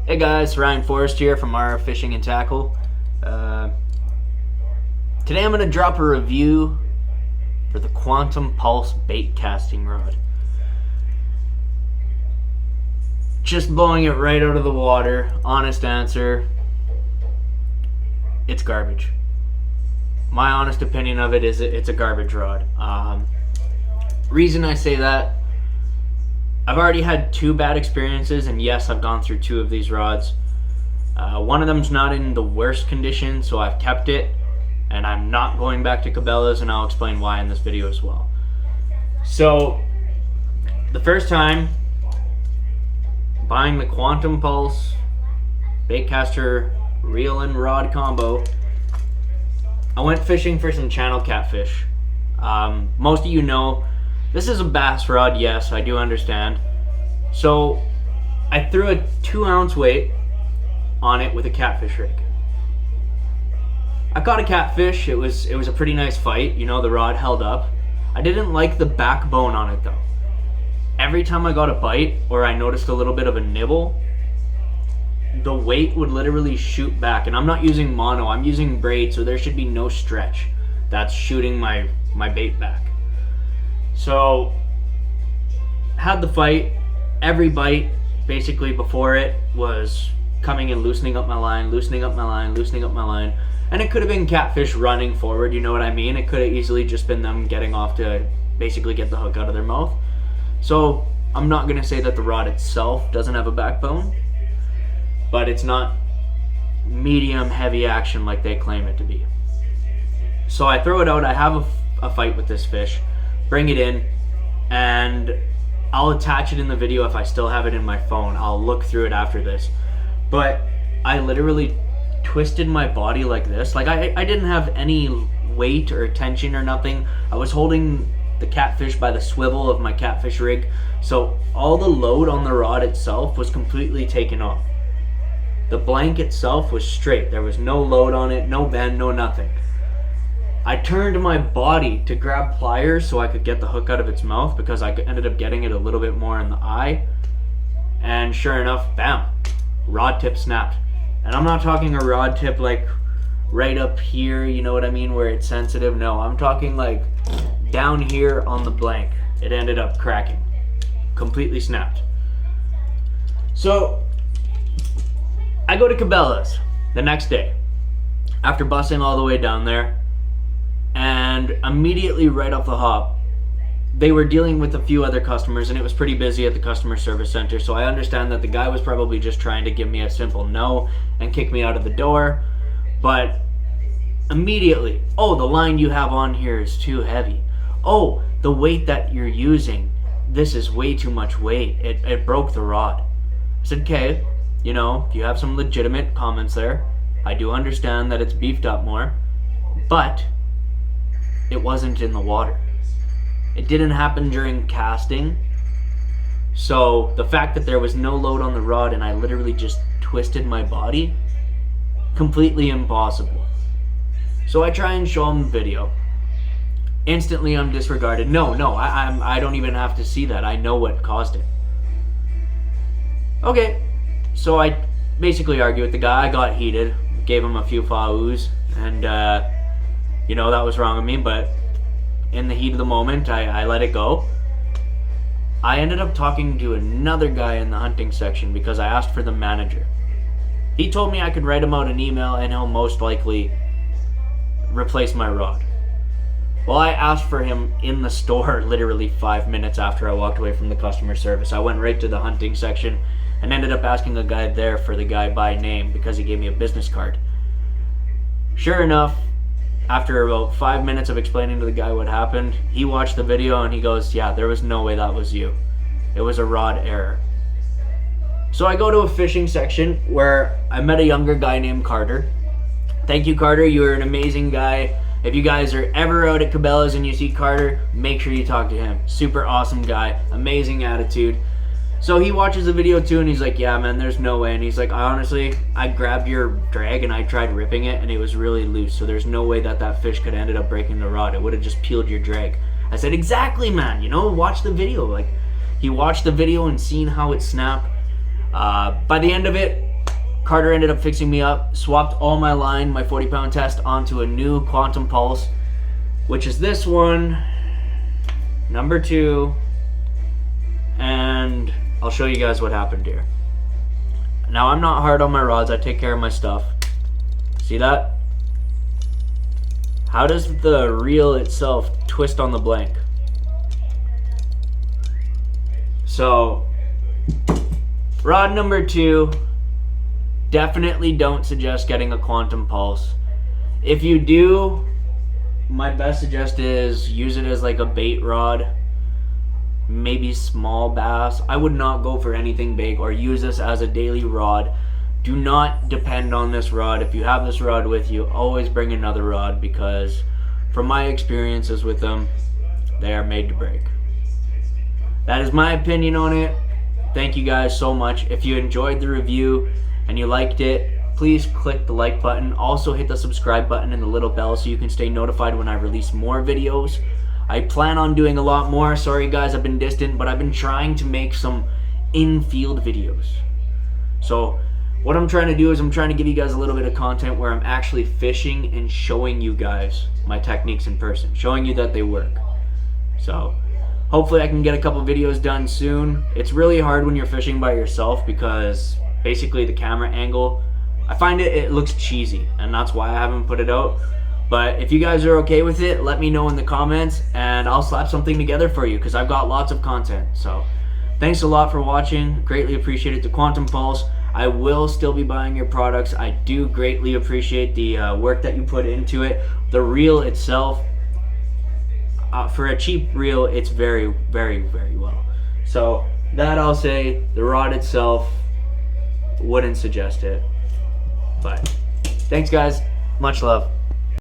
Hey guys, Ryan Forrest here from our Fishing and Tackle. Today I'm going to drop a review for the Quantum Pulse bait casting rod. Just blowing it right out of the water. Honest answer, it's garbage. My honest opinion of it is it's a garbage rod. Reason I say that, I've already had 2 bad experiences, and yes, I've gone through 2 of these rods. One of them's not in the worst condition, so I've kept it, and I'm not going back to Cabela's, and I'll explain why in this video as well. So, the first time buying the Quantum Pulse Baitcaster reel and rod combo, I went fishing for some channel catfish. Most of you know, this is a bass rod, yes, I do understand. So I threw a 2-ounce weight on it with a catfish rig. I caught a catfish. It was a pretty nice fight. You know, the rod held up. I didn't like the backbone on it though. Every time I got a bite or I noticed a little bit of a nibble, the weight would literally shoot back. And I'm not using mono, I'm using braid, so there should be no stretch that's shooting my bait back. So, had the fight. Every bite, basically before it, was coming and loosening up my line, loosening up my line, loosening up my line. And it could have been catfish running forward, you know what I mean? It could have easily just been them getting off to basically get the hook out of their mouth. So, I'm not going to say that the rod itself doesn't have a backbone, but it's not medium heavy action like they claim it to be. So I throw it out. I have a fight with this fish, bring it in, and I'll attach it in the video if I still have it in my phone. I'll look through it after this. But I literally twisted my body like this. Like I didn't have any weight or tension or nothing. I was holding the catfish by the swivel of my catfish rig. So all the load on the rod itself was completely taken off. The blank itself was straight. There was no load on it, no bend, no nothing. I turned my body to grab pliers so I could get the hook out of its mouth because I ended up getting it a little bit more in the eye. And sure enough, bam, rod tip snapped. And I'm not talking a rod tip like right up here, you know what I mean, where it's sensitive. No, I'm talking like down here on the blank. It ended up cracking. Completely snapped. So, I go to Cabela's the next day after busing all the way down there. And immediately right off the hop, they were dealing with a few other customers, and it was pretty busy at the customer service center. So I understand that the guy was probably just trying to give me a simple no and kick me out of the door. But immediately, oh, the line you have on here is too heavy. Oh, the weight that you're using, this is way too much weight. It broke the rod. I said, okay, you know, you have some legitimate comments there. I do understand that it's beefed up more, but it wasn't in the water. It didn't happen during casting. So the fact that there was no load on the rod and I literally just twisted my body, completely impossible. So I try and show him the video. Instantly I'm disregarded. No, I don't even have to see that. I know what caused it. Okay, so I basically argued with the guy. I got heated, gave him a few fa-oos, and you know, that was wrong of me, but in the heat of the moment, I let it go. I ended up talking to another guy in the hunting section because I asked for the manager. He told me I could write him out an email and he'll most likely replace my rod. Well, I asked for him in the store literally 5 minutes after I walked away from the customer service. I went right to the hunting section and ended up asking the guy there for the guy by name because he gave me a business card. Sure enough, after about 5 minutes of explaining to the guy what happened, he watched the video and he goes, yeah, there was no way that was you. It was a rod error. So I go to a fishing section where I met a younger guy named Carter. Thank you, Carter. You are an amazing guy. If you guys are ever out at Cabela's and you see Carter, make sure you talk to him. Super awesome guy. Amazing attitude. So he watches the video too and he's like, yeah man, there's no way. And he's like, I grabbed your drag and I tried ripping it and it was really loose. So there's no way that fish could have ended up breaking the rod. It would have just peeled your drag. I said, exactly man, you know, watch the video. Like, he watched the video and seen how it snapped. By the end of it, Carter ended up fixing me up, swapped all my line, my 40-pound test, onto a new Quantum Pulse, which is this one, number 2, and I'll show you guys what happened here. Now, I'm not hard on my rods. I take care of my stuff. See that? How does the reel itself twist on the blank? So, rod number 2, definitely don't suggest getting a Quantum Pulse. If you do, my best suggestion is use it as like a bait rod, maybe small bass. I would not go for anything big or use this as a daily rod. Do not depend on this rod. If you have this rod with you, always bring another rod, because from my experiences with them, they are made to break. That is my opinion on it. Thank you guys so much. If you enjoyed the review and you liked it, please click the like button. Also hit the subscribe button and the little bell so you can stay notified when I release more videos. I plan on doing a lot more. Sorry guys, I've been distant, but I've been trying to make some in-field videos. So what I'm trying to do is I'm trying to give you guys a little bit of content where I'm actually fishing and showing you guys my techniques in person, showing you that they work. So hopefully I can get a couple videos done soon. It's really hard when you're fishing by yourself because basically the camera angle, I find it looks cheesy, and that's why I haven't put it out. But if you guys are okay with it, let me know in the comments and I'll slap something together for you, because I've got lots of content. So thanks a lot for watching. Greatly appreciate it. The Quantum Pulse, I will still be buying your products. I do greatly appreciate the work that you put into it. The reel itself, for a cheap reel, it's very, very, very well. So that I'll say. The rod itself, wouldn't suggest it. But thanks guys, much love.